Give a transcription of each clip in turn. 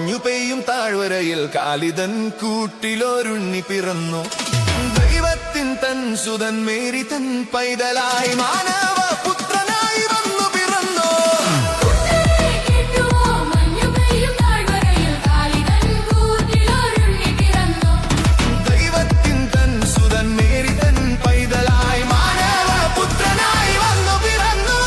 മഞ്ഞു പെയ്യും താഴ്വരയിൽ കാലിതൻ കൂട്ടിലൊരുണ്ണി പിറന്നു. ദൈവത്തിൻ തൻ സുതൻ മേരി തൻ പൈതലായി മാനവ പുത്രനായി വന്നു പിറന്നു. ദൈവത്തിൻ തൻ സുതൻ മേരി തൻ പൈതലായി മാനവ പുത്രനായി വന്നു പിറന്നു.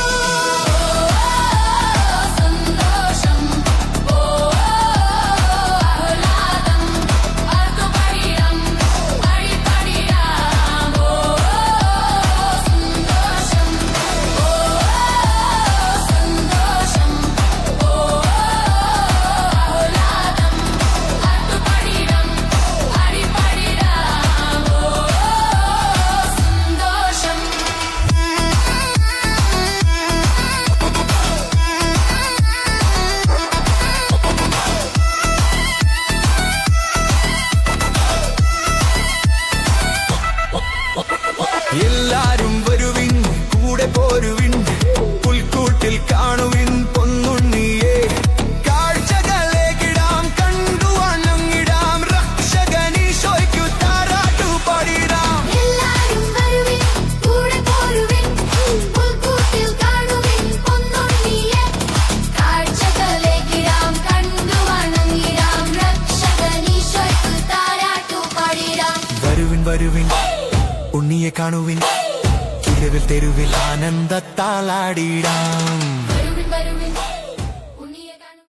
എല്ലാരും വരുവിൻ, കൂടെ പോരുവിൻ, പുൽക്കൂട്ടിൽ കാണുവിൻ പൊന്നുണ്ണിയെ. കാഴ്ചകളേകിടാം, കണ്ടു വണങ്ങിടാം, രക്ഷകനീശോയ്ക്കു താരാട്ടു പാടിടാം. എല്ലാരും വരുവിൻ, കൂടെ പോരുവിൻ, പുൽക്കൂട്ടിൽ കാണുവിൻ പൊന്നുണ്ണിയെ. കാഴ്ചകളേകിടാം, കണ്ടു വണങ്ങിടാം, രക്ഷകനീശോയ്ക്കു താരാട്ടു പാടിടാം. വരുവിൻ വരുവിൻ, ഉണ്ണിയെ കാണുവിൻ, ഇരവിൽ തെരുവിൽ ആനന്ദത്താലാടിടാം. വരുവിൻ വരുവിൻ,